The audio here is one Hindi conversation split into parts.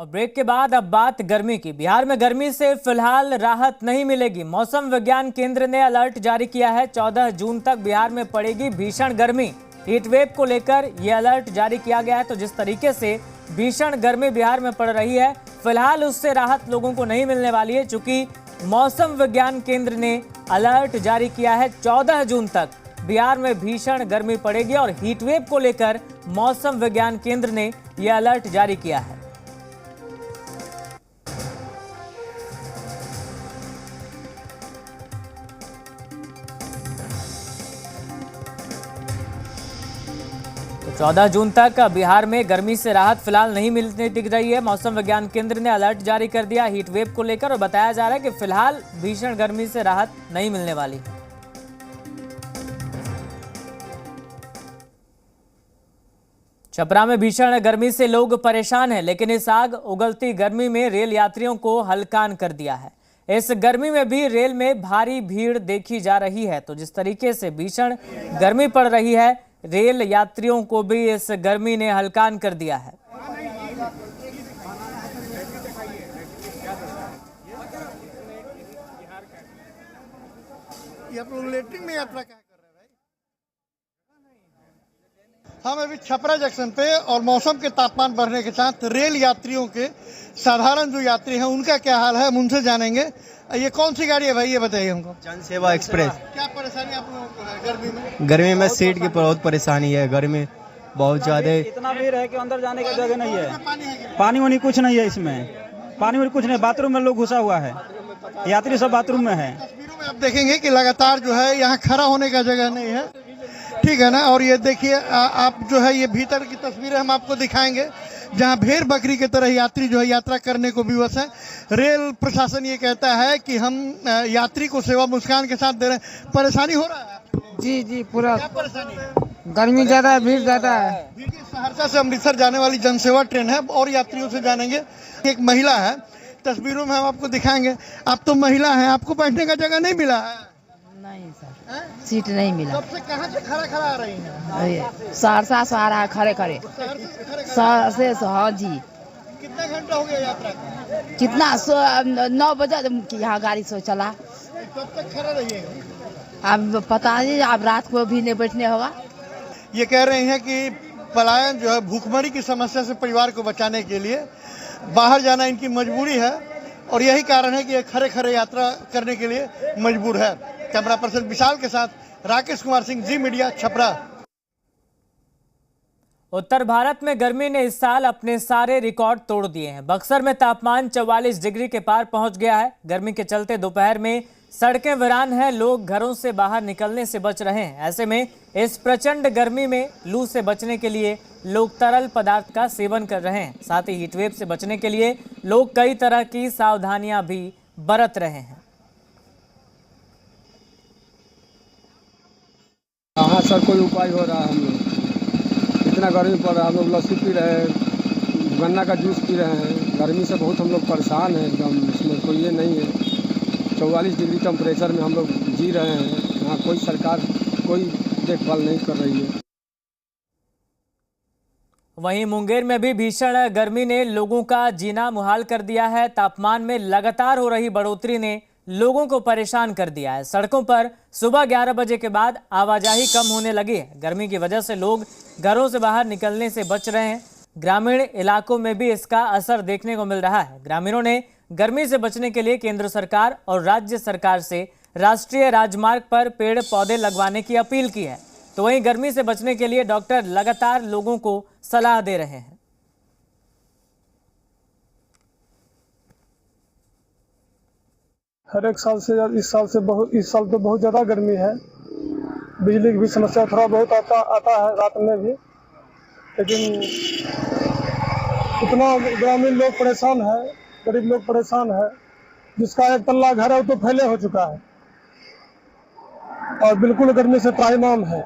और ब्रेक के बाद अब बात गर्मी की। बिहार में गर्मी से फिलहाल राहत नहीं मिलेगी। मौसम विज्ञान केंद्र ने अलर्ट जारी किया है। 14 जून तक बिहार में पड़ेगी भीषण गर्मी। हीट वेव को लेकर यह अलर्ट जारी किया गया है। तो जिस तरीके से भीषण गर्मी बिहार में पड़ रही है, फिलहाल उससे राहत लोगों को नहीं मिलने वाली है, चूंकि मौसम विज्ञान केंद्र ने अलर्ट जारी किया है। 14 जून तक बिहार में भीषण गर्मी पड़ेगी और हीट वेव को लेकर मौसम विज्ञान केंद्र ने यह अलर्ट जारी किया है। तो 14 जून तक बिहार में गर्मी से राहत फिलहाल नहीं मिलने दिख रही है। मौसम विज्ञान केंद्र ने अलर्ट जारी कर दिया हीट वेव को लेकर और बताया जा रहा है कि फिलहाल भीषण गर्मी से राहत नहीं मिलने वाली है। छपरा में भीषण गर्मी से लोग परेशान हैं, लेकिन इस आग उगलती गर्मी में रेल यात्रियों को हलकान कर दिया है। इस गर्मी में भी रेल में भारी भीड़ देखी जा रही है। तो जिस तरीके से भीषण गर्मी पड़ रही है, रेल यात्रियों को भी इस गर्मी ने हलकान कर दिया है। आप लोग लेटरिन में यात्रा क्या कर रहे हैं भाई? हम अभी छपरा जंक्शन पे और मौसम के तापमान बढ़ने के साथ रेल यात्रियों के साधारण जो यात्री हैं उनका क्या हाल है हम उनसे जानेंगे। ये कौन सी गाड़ी है भाई, ये बताइए हमको। जन सेवा एक्सप्रेस। क्या परेशानी आप लोगों को है गर्मी में? गर्मी में सीट की बहुत परेशानी है। गर्मी बहुत ज्यादा इतना भीड़ है कि अंदर जाने का जगह नहीं है। पानी वानी कुछ नहीं है इसमें। पानी वानी कुछ नहीं। बाथरूम में लोग घुसा हुआ है। यात्री सब बाथरूम में है। तस्वीरों में आप देखेंगे कि लगातार जो है यहाँ खड़ा होने का जगह नहीं है, ठीक है ना। और ये देखिए आप जो है ये भीतर की तस्वीरें हम आपको दिखाएंगे जहां भेड़ बकरी की तरह यात्री जो है यात्रा करने को विवश है। रेल प्रशासन ये कहता है कि हम यात्री को सेवा मुस्कान के साथ दे रहे हैं। परेशानी हो रहा है? जी जी पूरा क्या परेशानी है? गर्मी ज्यादा है, भीड़ ज्यादा है। सहरसा से अमृतसर जाने वाली जनसेवा ट्रेन है और यात्रियों से जानेंगे। एक महिला है, तस्वीरों में हम आपको दिखाएंगे। आप तो महिला हैं, आपको बैठने का जगह नहीं मिला है? नहीं सर, सीट नहीं मिला। कब से कहाँ से खड़ा खड़ा आ रही हैं? सहरसा से आ रहा है खड़े खड़े। सहरसे से, हाँ जी। कितना घंटा हो गया यात्रा का? कितना 9 बजे यहाँ गाड़ी से चला। कब तक खड़ा रहिएगा? अब पता नहीं, अब रात को भी नहीं बैठने होगा। ये कह रहे हैं कि पलायन जो है भूखमरी की समस्या से परिवार को बचाने के लिए बाहर जाना इनकी मजबूरी है और यही कारण है कि ये खड़े खड़े यात्रा करने के लिए मजबूर है। कैमरा पर्सन विशाल के साथ राकेश कुमार सिंह, जी मीडिया, छपरा। उत्तर भारत में गर्मी ने इस साल अपने सारे रिकॉर्ड तोड़ दिए हैं। बक्सर में तापमान 44 डिग्री के पार पहुंच गया है। गर्मी के चलते दोपहर में सड़कें वीरान हैं, लोग घरों से बाहर निकलने से बच रहे हैं। ऐसे में इस प्रचंड गर्मी में लू से बचने के लिए लोग तरल पदार्थ का सेवन कर रहे हैं। साथ ही हीटवेव से बचने के लिए लोग कई तरह की सावधानियां भी बरत रहे हैं। हाँ सर, कोई उपाय हो रहा है। हम लोग इतना गर्मी पड़ रहा है, हम लोग लस्सी पी रहे हैं, गन्ना का जूस पी रहे हैं। गर्मी से बहुत हम लोग परेशान हैं एकदम। इसमें कोई ये नहीं है। 44 डिग्री टेम्परेचर में हम लोग जी रहे हैं। यहाँ कोई सरकार कोई देखभाल नहीं कर रही है। वहीं मुंगेर में भी भीषण गर्मी ने लोगों का जीना मुहाल कर दिया है। तापमान में लगातार हो रही बढ़ोतरी ने लोगों को परेशान कर दिया है। सड़कों पर सुबह 11 बजे के बाद आवाजाही कम होने लगी है। गर्मी की वजह से लोग घरों से बाहर निकलने से बच रहे हैं। ग्रामीण इलाकों में भी इसका असर देखने को मिल रहा है। ग्रामीणों ने गर्मी से बचने के लिए केंद्र सरकार और राज्य सरकार से राष्ट्रीय राजमार्ग पर पेड़ पौधे लगवाने की अपील की है। तो वहीं गर्मी से बचने के लिए डॉक्टर लगातार लोगों को सलाह दे रहे हैं। हर एक साल से इस साल तो बहुत ज़्यादा गर्मी है। बिजली की भी समस्या थोड़ा बहुत आता है रात में भी, लेकिन इतना ग्रामीण लोग परेशान है, गरीब लोग परेशान है। जिसका एक तल्ला घर है वो तो फैले हो चुका है और बिल्कुल गर्मी से त्राहिमाम है।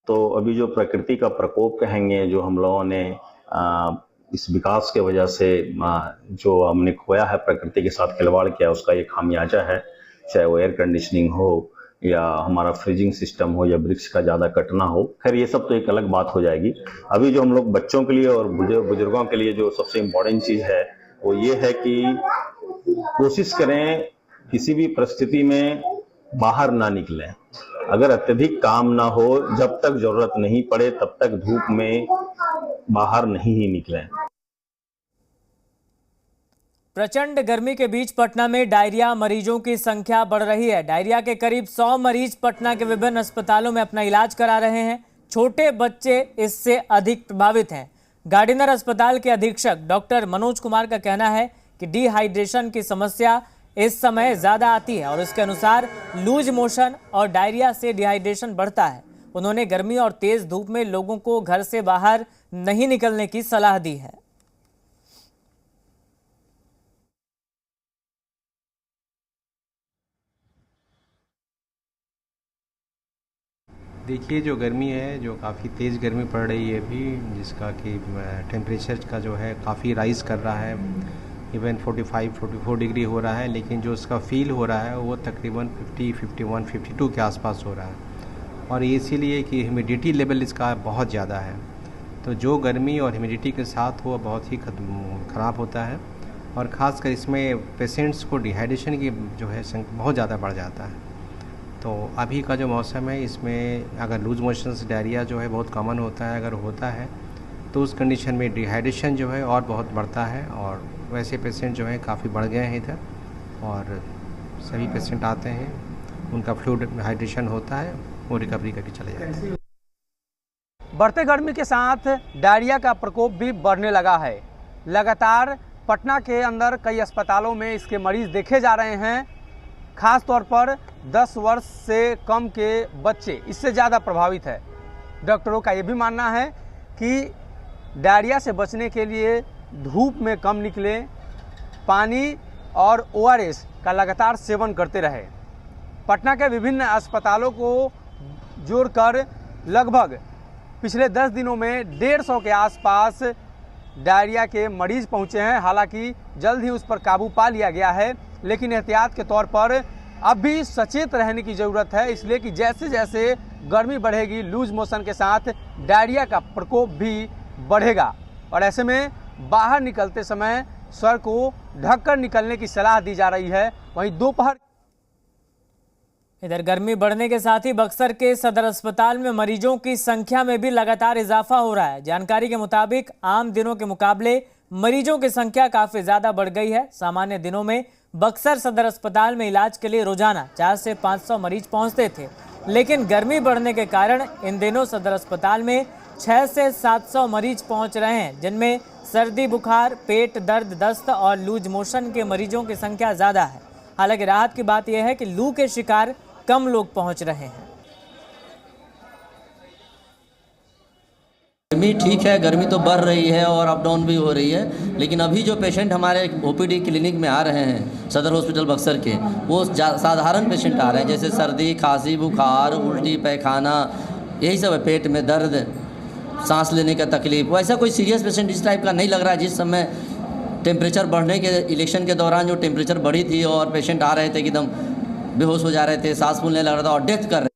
तो अभी जो प्रकृति का प्रकोप कहेंगे, जो हम लोगों ने इस विकास के वजह से जो हमने खोया है, प्रकृति के साथ खिलवाड़ किया, उसका ये खामियाजा है। चाहे वो एयर कंडीशनिंग हो, या हमारा फ्रीजिंग सिस्टम हो या वृक्ष का ज़्यादा कटना हो। खैर ये सब तो एक अलग बात हो जाएगी। अभी जो हम लोग बच्चों के लिए और बुजुर्गों के लिए जो सबसे इम्पोर्टेंट चीज़ है वो ये है कि कोशिश करें किसी भी परिस्थिति में बाहर ना निकलें। अगर अत्यधिक काम ना हो, जब तक जरूरत नहीं पड़े तब तक धूप में बाहर नहीं ही निकलें। प्रचंड गर्मी के बीच पटना में डायरिया मरीजों की संख्या बढ़ रही है। डायरिया के करीब 100 मरीज पटना के विभिन्न अस्पतालों में अपना इलाज करा रहे हैं। छोटे बच्चे इससे अधिक प्रभावित हैं। गार्डिनर अस्पताल के अधीक्षक डॉक्टर मनोज कुमार का कहना है कि डिहाइड्रेशन की समस्या इस समय ज़्यादा आती है और इसके अनुसार लूज मोशन और डायरिया से डिहाइड्रेशन बढ़ता है। उन्होंने गर्मी और तेज धूप में लोगों को घर से बाहर नहीं निकलने की सलाह दी है। देखिए जो गर्मी है, जो काफ़ी तेज़ गर्मी पड़ रही है अभी, जिसका कि टेम्परेचर का जो है काफ़ी राइज़ कर रहा है। इवन 45-44 डिग्री हो रहा है, लेकिन जो उसका फील हो रहा है वो तकरीबन 50, 51, 52 के आसपास हो रहा है। और ये इसीलिए कि ह्यूमिडिटी लेवल इसका बहुत ज़्यादा है। तो जो गर्मी और ह्यूमिडिटी के साथ वो बहुत ही ख़राब होता है और ख़ासकर इसमें पेशेंट्स को डिहाइड्रेशन की जो है बहुत ज़्यादा बढ़ जाता है। तो अभी का जो मौसम है इसमें अगर लूज मोशंस डायरिया जो है बहुत कॉमन होता है, अगर होता है तो उस कंडीशन में डिहाइड्रेशन जो है और बहुत बढ़ता है और वैसे पेशेंट जो है काफ़ी बढ़ गए हैं इधर। और सभी पेशेंट आते हैं, उनका फ्लूइड हाइड्रेशन होता है, वो रिकवरी करके चले जाते हैं। बढ़ते गर्मी के साथ डायरिया का प्रकोप भी बढ़ने लगा है। लगातार पटना के अंदर कई अस्पतालों में इसके मरीज देखे जा रहे हैं। खास तौर पर 10 वर्ष से कम के बच्चे इससे ज़्यादा प्रभावित है। डॉक्टरों का ये भी मानना है कि डायरिया से बचने के लिए धूप में कम निकलें, पानी और ORS का लगातार सेवन करते रहे। पटना के विभिन्न अस्पतालों को जोड़कर लगभग पिछले 10 दिनों में 150 के आसपास डायरिया के मरीज पहुंचे हैं। हालांकि जल्द ही उस पर काबू पा लिया गया है, लेकिन एहतियात के तौर पर अब भी सचेत रहने की ज़रूरत है, इसलिए कि जैसे जैसे गर्मी बढ़ेगी लूज मोशन के साथ डायरिया का प्रकोप भी बढ़ेगा और ऐसे में बाहर निकलते समय सर को ढककर निकलने की सलाह दी जा रही है। वहीं दोपहर इधर गर्मी बढ़ने के साथ ही बक्सर के सदर अस्पताल में मरीजों की संख्या में भी लगातार इजाफा हो रहा है। जानकारी के मुताबिक आम दिनों के मुकाबले मरीजों की संख्या काफी ज्यादा बढ़ गई है। सामान्य दिनों में बक्सर सदर अस्पताल में इलाज के लिए रोजाना 400 से 500 मरीज पहुंचते थे, लेकिन गर्मी बढ़ने के कारण इन दिनों सदर अस्पताल में 600 से 700 मरीज पहुंच रहे हैं, जिनमें सर्दी, बुखार, पेट दर्द, दस्त और लूज मोशन के मरीजों की संख्या ज़्यादा है। हालांकि राहत की बात यह है कि लू के शिकार कम लोग पहुंच रहे हैं। गर्मी ठीक है, गर्मी तो बढ़ रही है और अप डाउन भी हो रही है, लेकिन अभी जो पेशेंट हमारे OPD क्लिनिक में आ रहे हैं सदर हॉस्पिटल बक्सर के, वो साधारण पेशेंट आ रहे हैं, जैसे सर्दी, खांसी, बुखार, उल्टी, पैखाना, यही सब है, पेट में दर्द, सांस लेने का तकलीफ। वैसा कोई सीरियस पेशेंट इस टाइप का नहीं लग रहा है। जिस समय टेम्परेचर बढ़ने के इलेक्शन के दौरान जो टेम्परेचर बढ़ी थी और पेशेंट आ रहे थे कि एकदम बेहोश हो जा रहे थे, सांस फूलने लग रहा था और डेथ कर रहे।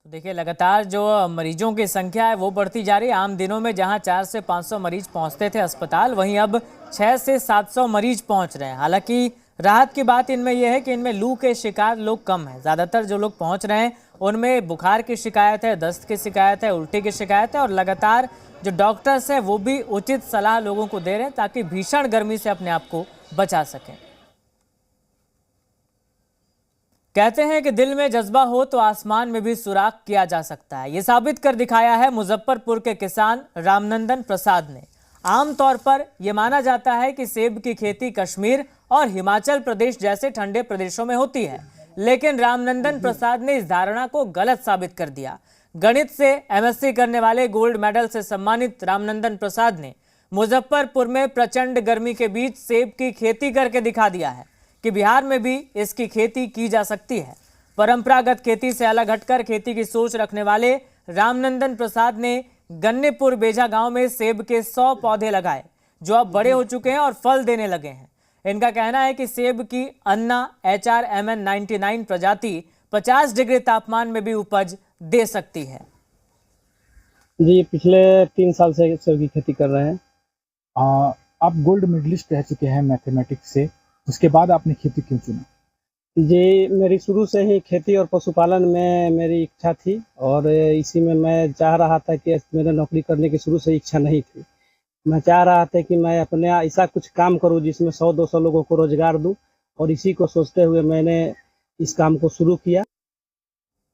तो देखिए लगातार जो मरीजों की संख्या है वो बढ़ती जा रही है। आम दिनों में जहां 400 से 500 मरीज पहुंचते थे अस्पताल, वहीं अब 600 से 700 मरीज पहुंच रहे हैं। हालांकि राहत की बात इनमें यह है कि इनमें लू के शिकार लोग कम हैं। ज़्यादातर जो लोग पहुंच रहे हैं उनमें बुखार की शिकायत है, दस्त की शिकायत है, उल्टी की शिकायत है और लगातार जो डॉक्टर्स हैं वो भी उचित सलाह लोगों को दे रहे हैं ताकि भीषण गर्मी से अपने आप को बचा सकें। कहते हैं कि दिल में जज्बा हो तो आसमान में भी सुराख किया जा सकता है। ये साबित कर दिखाया है मुजफ्फरपुर के किसान रामनंदन प्रसाद ने। आमतौर पर यह माना जाता है कि सेब की खेती कश्मीर और हिमाचल प्रदेश जैसे ठंडे प्रदेशों में होती है, लेकिन रामनंदन प्रसाद ने इस धारणा को गलत साबित कर दिया। गणित से MSc करने वाले गोल्ड मेडल से सम्मानित रामनंदन प्रसाद ने मुजफ्फरपुर में प्रचंड गर्मी के बीच सेब की खेती करके दिखा दिया है कि बिहार में भी इसकी खेती की जा सकती है। परंपरागत खेती से अलग हटकर खेती की सोच रखने वाले रामनंदन प्रसाद ने गन्नीपुर बेजा गांव में सेब के 100 पौधे लगाए, जो अब बड़े हो चुके हैं और फल देने लगे हैं। इनका कहना है कि सेब की अन्ना HRMN 99 प्रजाति 50 डिग्री तापमान में भी उपज दे सकती है। जी, पिछले 3 साल से सेब की खेती कर रहे हैं। आप गोल्ड मेडलिस्ट रह चुके हैं मैथमेटिक्स से, उसके बाद आपने खेती क्यों चुना? जी, मेरी शुरू से ही खेती और पशुपालन में मेरी इच्छा थी और इसी में मैं चाह रहा था कि मेरा नौकरी करने की शुरू से इच्छा नहीं थी। मैं चाह रहा था कि मैं अपने ऐसा कुछ काम करूं जिसमें 100-200 लोगों को रोजगार दूं और इसी को सोचते हुए मैंने इस काम को शुरू किया।